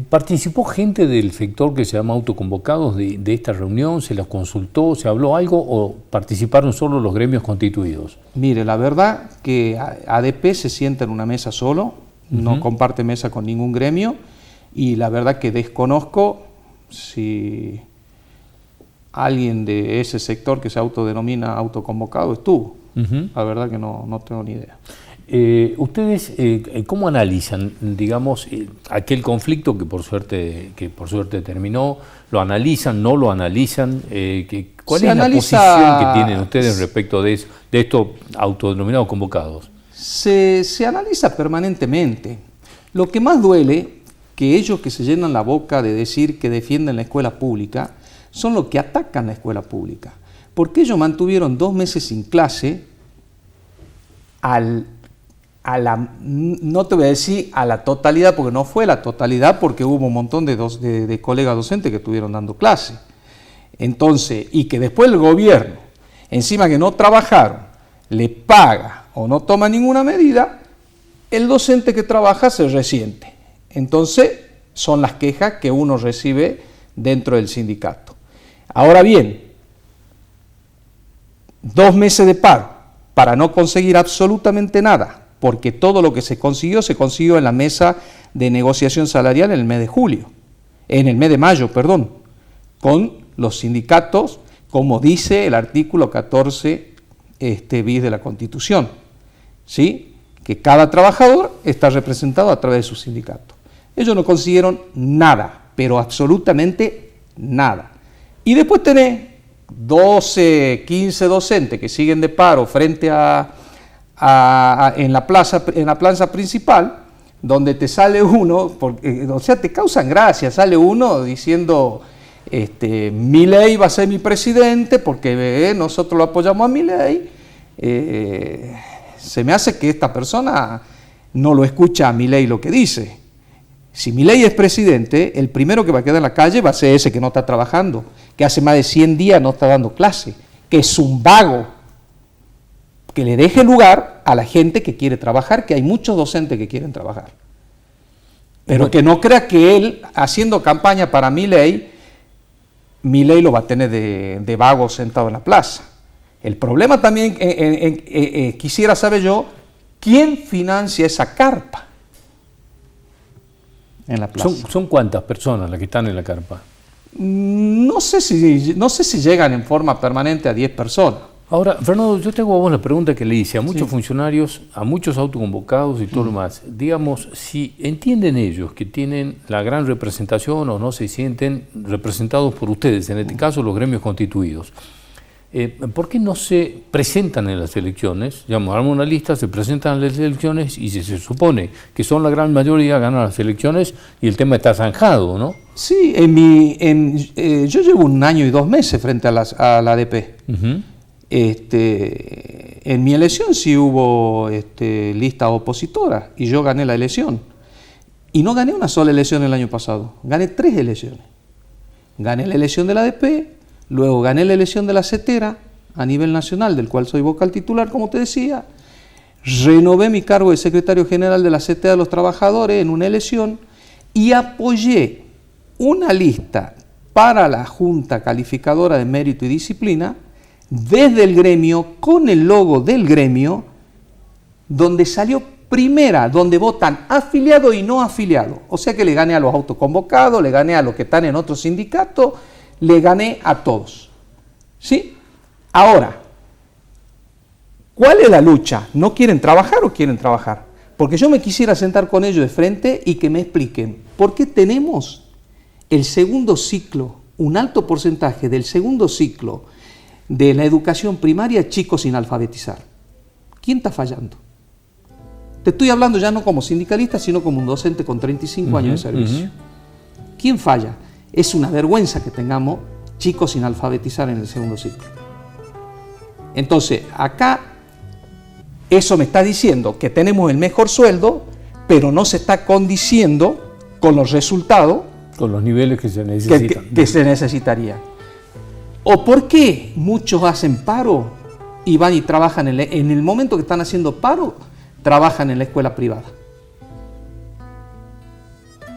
¿Participó gente del sector que se llama autoconvocados de esta reunión? ¿Se los consultó? ¿Se habló algo? ¿O participaron solo los gremios constituidos? Mire, la verdad que ADP se sienta en una mesa solo, no comparte mesa con ningún gremio, y la verdad que desconozco si alguien de ese sector que se autodenomina autoconvocado estuvo. La verdad que no tengo ni idea. ¿Ustedes cómo analizan, digamos, aquel conflicto que por suerte terminó? ¿Lo analizan, no lo analizan? ¿Cuál es la posición que tienen ustedes respecto de estos autodenominados convocados? Se analiza permanentemente. Lo que más duele, que ellos que se llenan la boca de decir que defienden la escuela pública, son los que atacan la escuela pública. Porque ellos mantuvieron 2 meses sin clase no te voy a decir a la totalidad, porque no fue la totalidad, porque hubo un montón de colegas docentes que estuvieron dando clase. Entonces, y que después el gobierno, encima que no trabajaron, le paga o no toma ninguna medida, el docente que trabaja se resiente. Entonces, son las quejas que uno recibe dentro del sindicato. Ahora bien, 2 meses de paro para no conseguir absolutamente nada, porque todo lo que se consiguió en la mesa de negociación salarial en el mes de mayo, con los sindicatos, como dice el artículo 14 bis de la Constitución, ¿sí? Que cada trabajador está representado a través de su sindicato. Ellos no consiguieron nada, pero absolutamente nada. Y después tenés 12, 15 docentes que siguen de paro frente en la plaza principal, donde te sale uno, o sea, te causan gracia, sale uno diciendo, Milei va a ser mi presidente porque nosotros lo apoyamos a Milei. Se me hace que esta persona no lo escucha a Milei lo que dice. Si Milei es presidente, el primero que va a quedar en la calle va a ser ese que no está trabajando, que hace más de 100 días no está dando clase, que es un vago, que le deje lugar a la gente que quiere trabajar, que hay muchos docentes que quieren trabajar. Pero que no crea que él, haciendo campaña para Milei lo va a tener de vago sentado en la plaza. El problema también, quisiera saber yo, ¿quién financia esa carpa en la plaza? ¿Son cuántas personas las que están en la carpa? No sé si llegan en forma permanente a 10 personas. Ahora, Fernando, yo tengo a vos la pregunta que le hice a muchos funcionarios, a muchos autoconvocados y todo lo más. Digamos, si entienden ellos que tienen la gran representación o no se sienten representados por ustedes, en este caso los gremios constituidos, ¿por qué no se presentan en las elecciones? Digamos, arman una lista, se presentan en las elecciones y se supone que son la gran mayoría, ganan las elecciones y el tema está zanjado, ¿no? Sí, yo llevo 1 año y 2 meses frente a la ADP. En mi elección sí hubo lista opositora y yo gané la elección. Y no gané una sola elección el año pasado, gané 3 elecciones. Gané la elección de la ADP, luego gané la elección de la CETERA a nivel nacional, del cual soy vocal titular, como te decía. Renové mi cargo de secretario general de la CTA de los Trabajadores en una elección y apoyé una lista para la Junta Calificadora de Mérito y Disciplina desde el gremio, con el logo del gremio, donde salió primera, donde votan afiliados y no afiliados. O sea que le gané a los autoconvocados, le gané a los que están en otros sindicatos, le gané a todos. ¿Sí? Ahora, ¿cuál es la lucha? ¿No quieren trabajar o quieren trabajar? Porque yo me quisiera sentar con ellos de frente y que me expliquen por qué tenemos el segundo ciclo, un alto porcentaje del segundo ciclo de la educación primaria, chicos sin alfabetizar. ¿Quién está fallando? Te estoy hablando ya no como sindicalista, sino como un docente con 35 años de servicio. ¿Quién falla? Es una vergüenza que tengamos chicos sin alfabetizar en el segundo ciclo. Entonces, acá, eso me está diciendo que tenemos el mejor sueldo, pero no se está condiciendo con los resultados, con los niveles que se necesitan. Que se necesitarían. ¿O por qué muchos hacen paro y van y trabajan en el momento que están haciendo paro, trabajan en la escuela privada?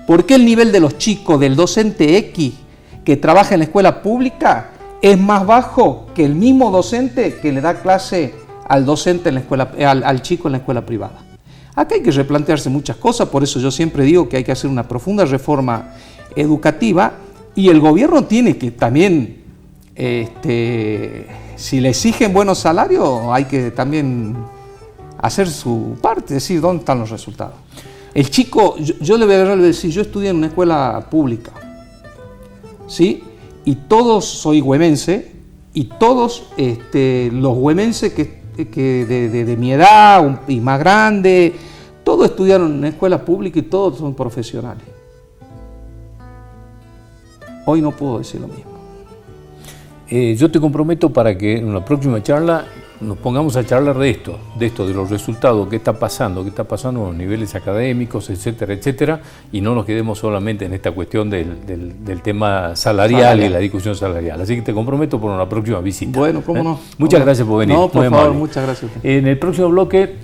¿Por qué el nivel de los chicos del docente X que trabaja en la escuela pública es más bajo que el mismo docente que le da clase al docente en la escuela, al chico en la escuela privada? Acá hay que replantearse muchas cosas, por eso yo siempre digo que hay que hacer una profunda reforma educativa y el gobierno tiene que también, si le exigen buenos salarios, hay que también hacer su parte, decir dónde están los resultados. El chico, yo le voy a decir, yo estudié en una escuela pública, ¿sí? Y todos, soy huemense, y todos los huemenses que de mi edad y más grande, todos estudiaron en una escuela pública y todos son profesionales. Hoy no puedo decir lo mismo. Yo te comprometo para que en la próxima charla nos pongamos a charlar de esto, de los resultados, qué está pasando en los niveles académicos, etcétera, etcétera, y no nos quedemos solamente en esta cuestión del tema salarial y la discusión salarial. Así que te comprometo por una próxima visita. Bueno, cómo no. Muchas gracias por venir. No, por favor, muchas gracias. En el próximo bloque,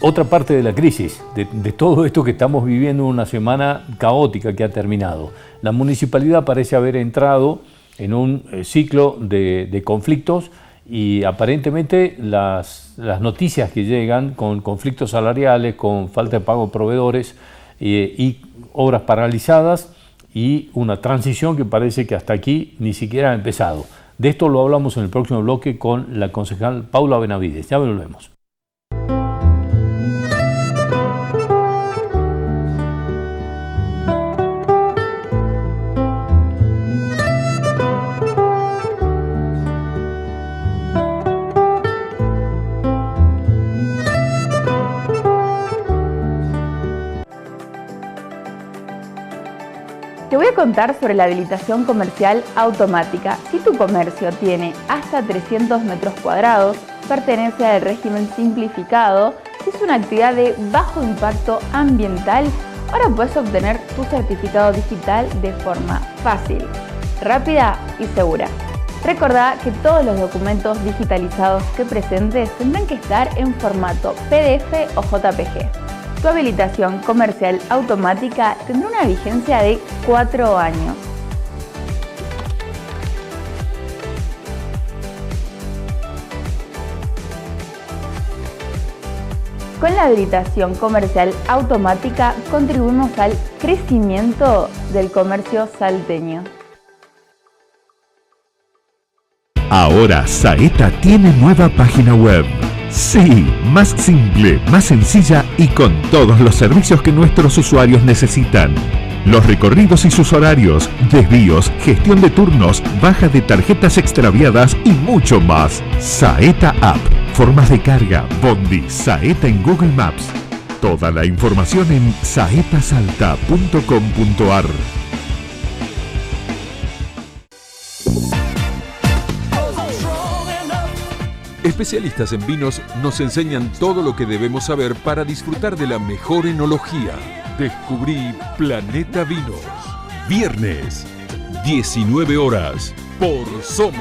otra parte de la crisis, de todo esto que estamos viviendo, una semana caótica que ha terminado. La municipalidad parece haber entrado en un ciclo de conflictos y aparentemente las noticias que llegan con conflictos salariales, con falta de pago de proveedores y obras paralizadas y una transición que parece que hasta aquí ni siquiera ha empezado. De esto lo hablamos en el próximo bloque con la concejal Paula Benavides. Ya volvemos. Te voy a contar sobre la habilitación comercial automática. Si tu comercio tiene hasta 300 metros cuadrados, pertenece al régimen simplificado, es una actividad de bajo impacto ambiental, ahora puedes obtener tu certificado digital de forma fácil, rápida y segura. Recordá que todos los documentos digitalizados que presentes tendrán que estar en formato PDF o JPG. Tu habilitación comercial automática tendrá una vigencia de 4 años. Con la habilitación comercial automática contribuimos al crecimiento del comercio salteño. Ahora Saeta tiene nueva página web. Sí, más simple, más sencilla y con todos los servicios que nuestros usuarios necesitan. Los recorridos y sus horarios, desvíos, gestión de turnos, baja de tarjetas extraviadas y mucho más. Saeta App, formas de carga, bondi, Saeta en Google Maps. Toda la información en saetasalta.com.ar. Especialistas en vinos nos enseñan todo lo que debemos saber para disfrutar de la mejor enología. Descubrí Planeta Vinos. Viernes, 19 horas, por Somos.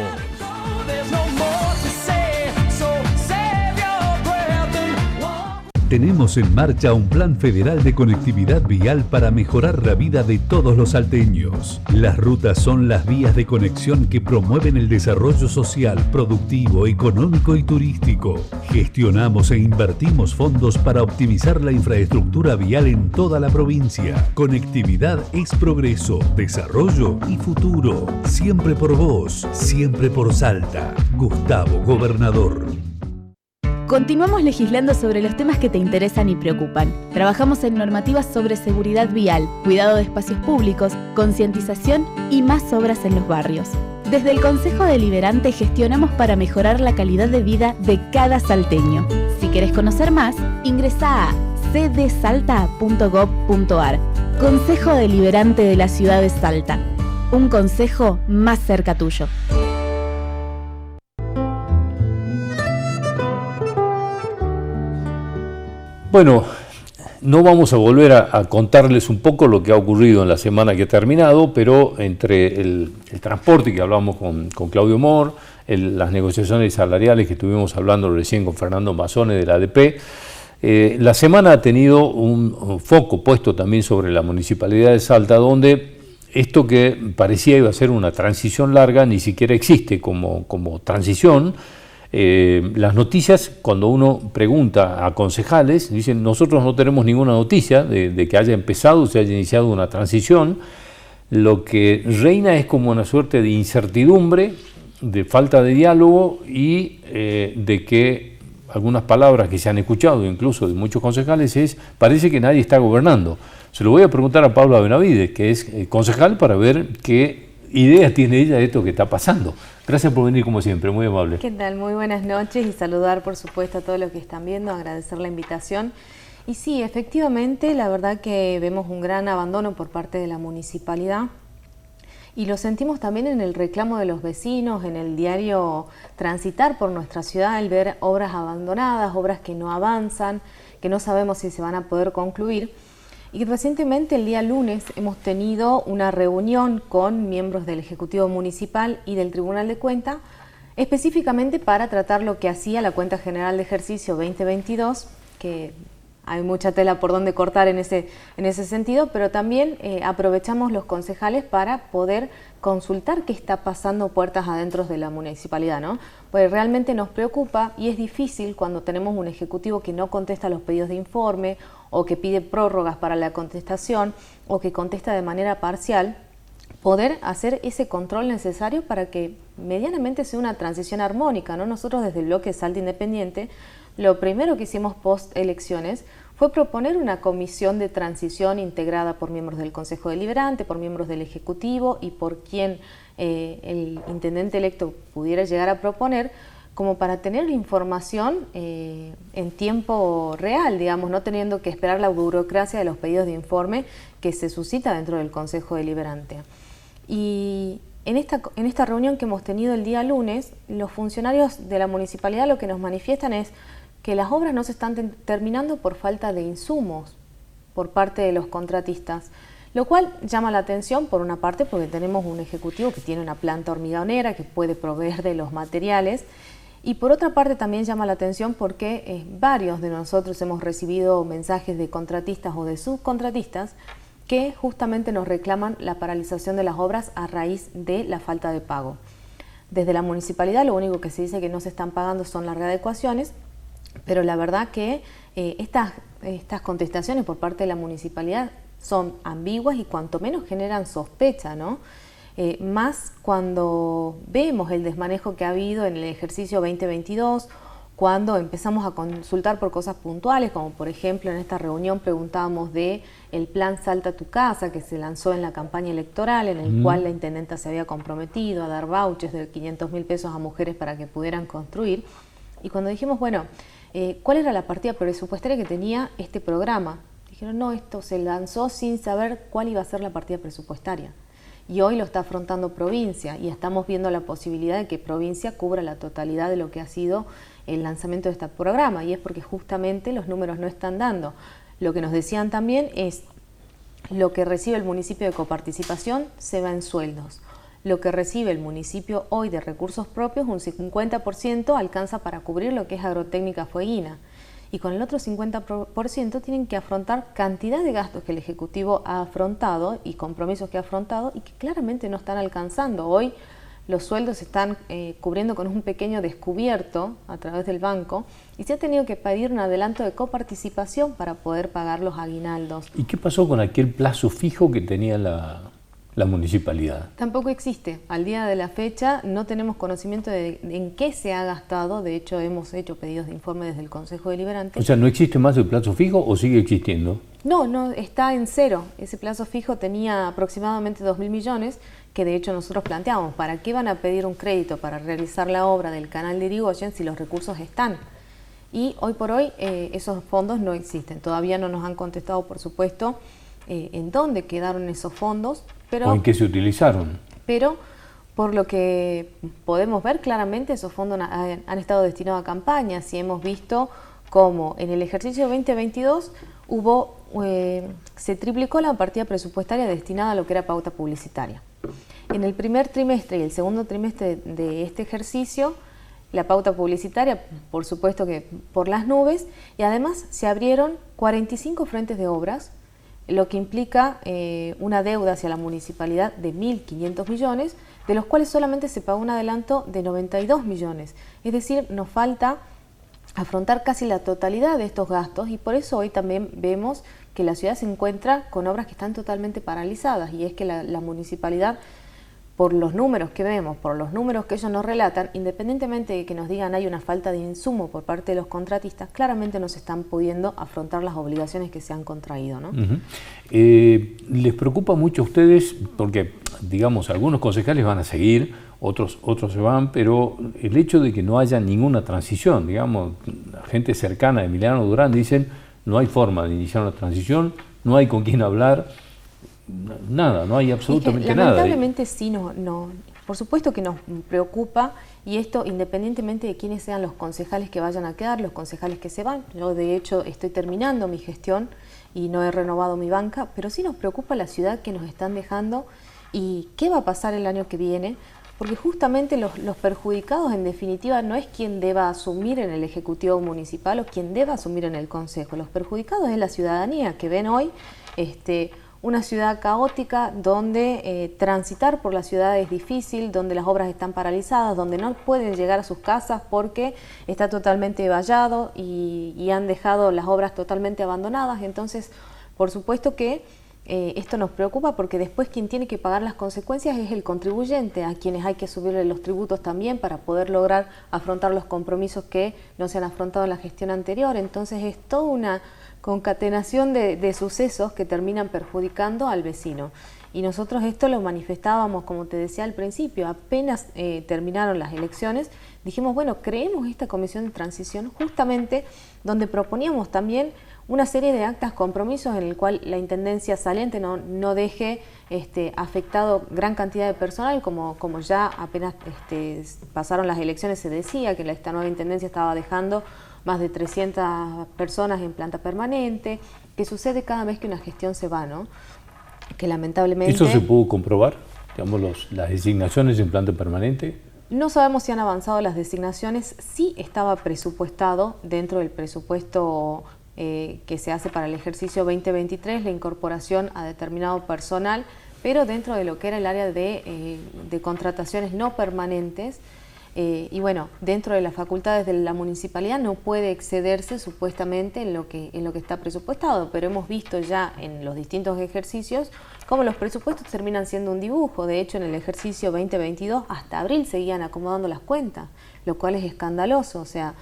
Tenemos en marcha un plan federal de conectividad vial para mejorar la vida de todos los salteños. Las rutas son las vías de conexión que promueven el desarrollo social, productivo, económico y turístico. Gestionamos e invertimos fondos para optimizar la infraestructura vial en toda la provincia. Conectividad es progreso, desarrollo y futuro. Siempre por vos, siempre por Salta. Gustavo, Gobernador. Continuamos legislando sobre los temas que te interesan y preocupan. Trabajamos en normativas sobre seguridad vial, cuidado de espacios públicos, concientización y más obras en los barrios. Desde el Consejo Deliberante gestionamos para mejorar la calidad de vida de cada salteño. Si querés conocer más, ingresá a cdsalta.gov.ar. Consejo Deliberante de la Ciudad de Salta. Un consejo más cerca tuyo. Bueno, no vamos a volver a contarles un poco lo que ha ocurrido en la semana que ha terminado, pero entre el transporte que hablamos con Claudio Mor, las negociaciones salariales que estuvimos hablando recién con Fernando Mazzone de la ADP, la semana ha tenido un foco puesto también sobre la Municipalidad de Salta, donde esto que parecía iba a ser una transición larga ni siquiera existe como transición. Las noticias, cuando uno pregunta a concejales, dicen nosotros no tenemos ninguna noticia de que haya empezado o se haya iniciado una transición. Lo que reina es como una suerte de incertidumbre, de falta de diálogo y de que algunas palabras que se han escuchado incluso de muchos concejales parece que nadie está gobernando. Se lo voy a preguntar a Paula Benavides, que es concejal, para ver qué idea tiene ella de esto que está pasando. Gracias por venir como siempre, muy amable. ¿Qué tal? Muy buenas noches y saludar por supuesto a todos los que están viendo, agradecer la invitación. Y sí, efectivamente, la verdad que vemos un gran abandono por parte de la municipalidad y lo sentimos también en el reclamo de los vecinos, en el diario transitar por nuestra ciudad, el ver obras abandonadas, obras que no avanzan, que no sabemos si se van a poder concluir. Y recientemente, el día lunes, hemos tenido una reunión con miembros del Ejecutivo Municipal y del Tribunal de Cuentas, específicamente para tratar lo que hacía la Cuenta General de Ejercicio 2022, que hay mucha tela por donde cortar en ese sentido, pero también aprovechamos los concejales para poder consultar qué está pasando puertas adentro de la municipalidad, ¿no? Pues realmente nos preocupa y es difícil cuando tenemos un ejecutivo que no contesta los pedidos de informe o que pide prórrogas para la contestación o que contesta de manera parcial, poder hacer ese control necesario para que medianamente sea una transición armónica, ¿no? Nosotros desde el bloque Salta Independiente, lo primero que hicimos post elecciones fue proponer una comisión de transición integrada por miembros del Consejo Deliberante, por miembros del Ejecutivo y por quien el intendente electo pudiera llegar a proponer, como para tener información en tiempo real, digamos, no teniendo que esperar la burocracia de los pedidos de informe que se suscita dentro del Consejo Deliberante. Y en esta reunión que hemos tenido el día lunes, los funcionarios de la municipalidad lo que nos manifiestan es que las obras no se están terminando por falta de insumos por parte de los contratistas, lo cual llama la atención por una parte porque tenemos un ejecutivo que tiene una planta hormigonera que puede proveer de los materiales, y por otra parte también llama la atención porque varios de nosotros hemos recibido mensajes de contratistas o de subcontratistas que justamente nos reclaman la paralización de las obras a raíz de la falta de pago. Desde la municipalidad lo único que se dice que no se están pagando son las readecuaciones, pero la verdad que estas contestaciones por parte de la municipalidad son ambiguas y cuanto menos generan sospecha, ¿no? Más cuando vemos el desmanejo que ha habido en el ejercicio 2022, cuando empezamos a consultar por cosas puntuales, como por ejemplo en esta reunión preguntábamos de el plan Salta a tu casa que se lanzó en la campaña electoral, en el cual la intendenta se había comprometido a dar vouchers de 500.000 pesos a mujeres para que pudieran construir. Y cuando dijimos, bueno, ¿cuál era la partida presupuestaria que tenía este programa? Dijeron, no, esto se lanzó sin saber cuál iba a ser la partida presupuestaria. Y hoy lo está afrontando provincia y estamos viendo la posibilidad de que provincia cubra la totalidad de lo que ha sido el lanzamiento de este programa, y es porque justamente los números no están dando. Lo que nos decían también es lo que recibe el municipio de coparticipación se va en sueldos. Lo que recibe el municipio hoy de recursos propios, un 50% alcanza para cubrir lo que es agrotécnica fueguina. Y con el otro 50% tienen que afrontar cantidad de gastos que el Ejecutivo ha afrontado y compromisos que ha afrontado y que claramente no están alcanzando. Hoy los sueldos se están cubriendo con un pequeño descubierto a través del banco y se ha tenido que pedir un adelanto de coparticipación para poder pagar los aguinaldos. ¿Y qué pasó con aquel plazo fijo que tenía la municipalidad? Tampoco existe. Al día de la fecha no tenemos conocimiento de en qué se ha gastado. De hecho, hemos hecho pedidos de informe desde el Consejo Deliberante. O sea, ¿no existe más el plazo fijo o sigue existiendo? No, está en cero. Ese plazo fijo tenía aproximadamente 2.000 millones, que de hecho nosotros planteamos, ¿para qué van a pedir un crédito para realizar la obra del canal de Irigoyen si los recursos están? Y hoy por hoy esos fondos no existen. Todavía no nos han contestado, por supuesto, en dónde quedaron esos fondos. Pero, ¿o en qué se utilizaron? Pero por lo que podemos ver claramente esos fondos han estado destinados a campañas y hemos visto cómo en el ejercicio 2022 se triplicó la partida presupuestaria destinada a lo que era pauta publicitaria. En el primer trimestre y el segundo trimestre de este ejercicio, la pauta publicitaria, por supuesto que por las nubes, y además se abrieron 45 frentes de obras, lo que implica una deuda hacia la municipalidad de 1.500 millones, de los cuales solamente se pagó un adelanto de 92 millones. Es decir, nos falta afrontar casi la totalidad de estos gastos y por eso hoy también vemos que la ciudad se encuentra con obras que están totalmente paralizadas, y es que la municipalidad, por los números que vemos, por los números que ellos nos relatan, independientemente de que nos digan hay una falta de insumo por parte de los contratistas, claramente no se están pudiendo afrontar las obligaciones que se han contraído, ¿no? ¿Les preocupa mucho a ustedes? Porque, digamos, algunos concejales van a seguir, otros se van, pero el hecho de que no haya ninguna transición, digamos, la gente cercana a Emiliano Durán dicen no hay forma de iniciar una transición, no hay con quién hablar, nada, no hay absolutamente nada. Lamentablemente sí, por supuesto que nos preocupa, y esto independientemente de quiénes sean los concejales que vayan a quedar, los concejales que se van. Yo de hecho estoy terminando mi gestión y no he renovado mi banca, pero sí nos preocupa la ciudad que nos están dejando y qué va a pasar el año que viene, porque justamente los perjudicados en definitiva no es quien deba asumir en el Ejecutivo Municipal o quien deba asumir en el Consejo. Los perjudicados es la ciudadanía que ven hoy una ciudad caótica donde transitar por la ciudad es difícil, donde las obras están paralizadas, donde no pueden llegar a sus casas porque está totalmente vallado y han dejado las obras totalmente abandonadas. Entonces, por supuesto que esto nos preocupa porque después quien tiene que pagar las consecuencias es el contribuyente, a quienes hay que subirle los tributos también para poder lograr afrontar los compromisos que no se han afrontado en la gestión anterior. Entonces es toda una concatenación de sucesos que terminan perjudicando al vecino. Y nosotros esto lo manifestábamos, como te decía al principio, apenas terminaron las elecciones, dijimos, bueno, creemos esta comisión de transición justamente donde proponíamos también una serie de actas compromisos en el cual la intendencia saliente no deje afectado gran cantidad de personal, como ya apenas pasaron las elecciones se decía que esta nueva intendencia estaba dejando más de 300 personas en planta permanente, que sucede cada vez que una gestión se va, ¿no? Que lamentablemente... ¿Eso se pudo comprobar? Digamos, las designaciones en planta permanente. No sabemos si han avanzado las designaciones, sí estaba presupuestado dentro del presupuesto que se hace para el ejercicio 2023, la incorporación a determinado personal, pero dentro de lo que era el área de contrataciones no permanentes, y bueno, dentro de las facultades de la municipalidad no puede excederse supuestamente en lo que está presupuestado, pero hemos visto ya en los distintos ejercicios cómo los presupuestos terminan siendo un dibujo. De hecho, en el ejercicio 2022 hasta abril seguían acomodando las cuentas, lo cual es escandaloso. O sea,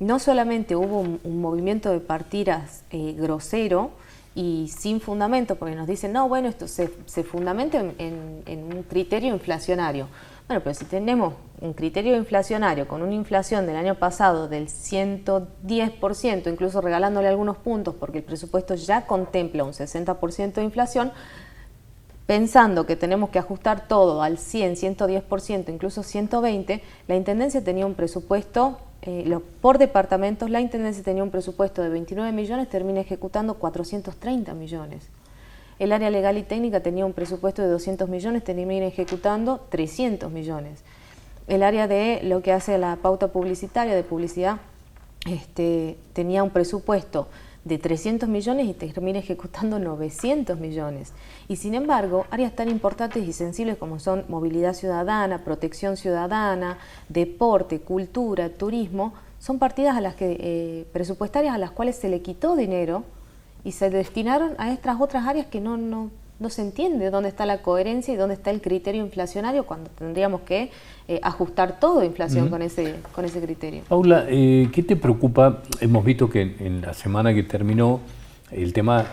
no solamente hubo un movimiento de partidas grosero y sin fundamento, porque nos dicen, no, bueno, esto se fundamenta en un criterio inflacionario. Bueno, pero si tenemos un criterio inflacionario con una inflación del año pasado del 110%, incluso regalándole algunos puntos porque el presupuesto ya contempla un 60% de inflación, pensando que tenemos que ajustar todo al 100, 110%, incluso 120%, la Intendencia tenía un presupuesto, por departamentos, la Intendencia tenía un presupuesto de 29 millones, termina ejecutando 430 millones. El área legal y técnica tenía un presupuesto de 200 millones, termina ejecutando 300 millones. El área de lo que hace la pauta publicitaria, de publicidad, tenía un presupuesto de 300 millones y termina ejecutando 900 millones. Y sin embargo, áreas tan importantes y sensibles como son movilidad ciudadana, protección ciudadana, deporte, cultura, turismo, son partidas a las que, presupuestarias a las cuales se le quitó dinero y se destinaron a estas otras áreas que no se entiende dónde está la coherencia y dónde está el criterio inflacionario cuando tendríamos que ajustar todo inflación con ese criterio. Paula, ¿qué te preocupa? Hemos visto que en la semana que terminó el tema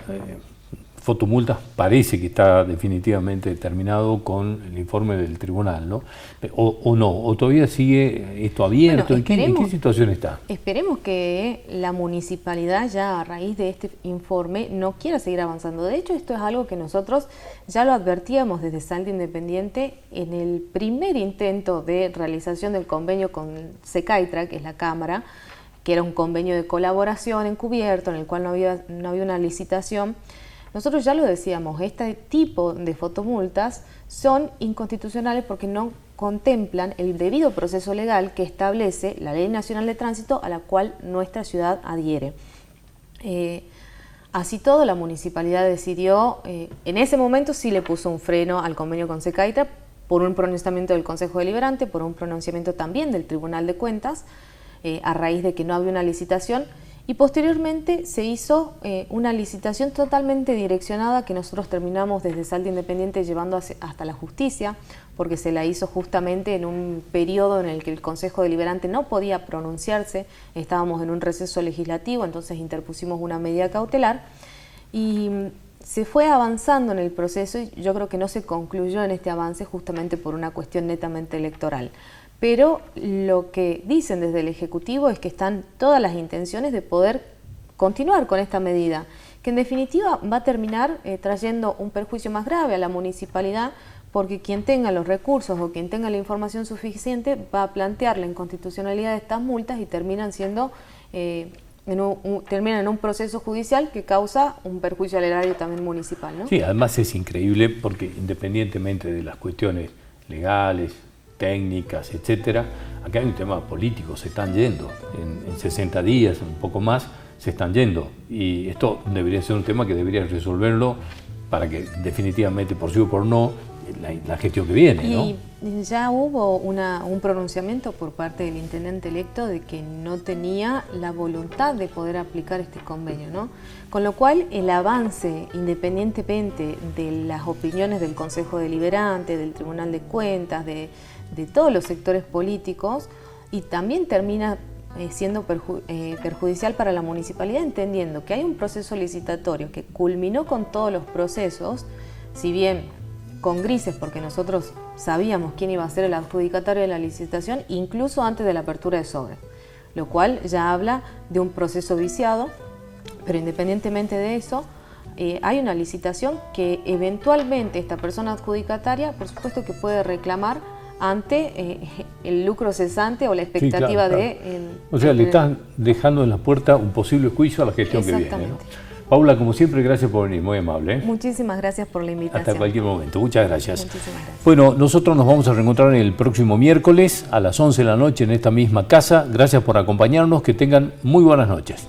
fotomultas parece que está definitivamente terminado con el informe del tribunal, ¿no? O no, o todavía sigue esto abierto. Bueno, ¿En qué situación está? Esperemos que la municipalidad ya a raíz de este informe no quiera seguir avanzando. De hecho, esto es algo que nosotros ya lo advertíamos desde Salta Independiente en el primer intento de realización del convenio con SECAITRA, que es la Cámara, que era un convenio de colaboración encubierto en el cual no había una licitación. Nosotros ya lo decíamos, este tipo de fotomultas son inconstitucionales porque no contemplan el debido proceso legal que establece la Ley Nacional de Tránsito a la cual nuestra ciudad adhiere. Así todo, la municipalidad decidió, en ese momento sí le puso un freno al convenio con SECAITRA por un pronunciamiento del Consejo Deliberante, por un pronunciamiento también del Tribunal de Cuentas, a raíz de que no había una licitación. Y posteriormente se hizo una licitación totalmente direccionada que nosotros terminamos desde Salta Independiente llevando hasta la justicia, porque se la hizo justamente en un periodo en el que el Consejo Deliberante no podía pronunciarse, estábamos en un receso legislativo, entonces interpusimos una medida cautelar y se fue avanzando en el proceso y yo creo que no se concluyó en este avance justamente por una cuestión netamente electoral. Pero lo que dicen desde el Ejecutivo es que están todas las intenciones de poder continuar con esta medida, que en definitiva va a terminar trayendo un perjuicio más grave a la municipalidad, porque quien tenga los recursos o quien tenga la información suficiente va a plantear la inconstitucionalidad de estas multas y terminan siendo terminan en un proceso judicial que causa un perjuicio al erario también municipal, ¿no? Sí, además es increíble porque independientemente de las cuestiones legales, técnicas, etcétera. Acá hay un tema político, se están yendo. En 60 días, un poco más, se están yendo. Y esto debería ser un tema que debería resolverlo para que definitivamente, por sí o por no, la gestión que viene, ¿no? Y ya hubo un pronunciamiento por parte del intendente electo de que no tenía la voluntad de poder aplicar este convenio, ¿no? Con lo cual el avance, independientemente de las opiniones del Consejo Deliberante, del Tribunal de Cuentas, de todos los sectores políticos, y también termina siendo perjudicial para la municipalidad, entendiendo que hay un proceso licitatorio que culminó con todos los procesos, si bien con grises, porque nosotros sabíamos quién iba a ser el adjudicatario de la licitación, incluso antes de la apertura de sobre, lo cual ya habla de un proceso viciado, pero independientemente de eso, hay una licitación que eventualmente esta persona adjudicataria, por supuesto que puede reclamar ante el lucro cesante o la expectativa, sí, claro, de... O sea, le están dejando en la puerta un posible juicio a la gestión que viene, ¿no? Paula, como siempre, gracias por venir, muy amable, ¿eh? Muchísimas gracias por la invitación. Hasta cualquier momento, muchas gracias. Muchísimas gracias. Bueno, nosotros nos vamos a reencontrar el próximo miércoles a las 11 de la noche en esta misma casa. Gracias por acompañarnos, que tengan muy buenas noches.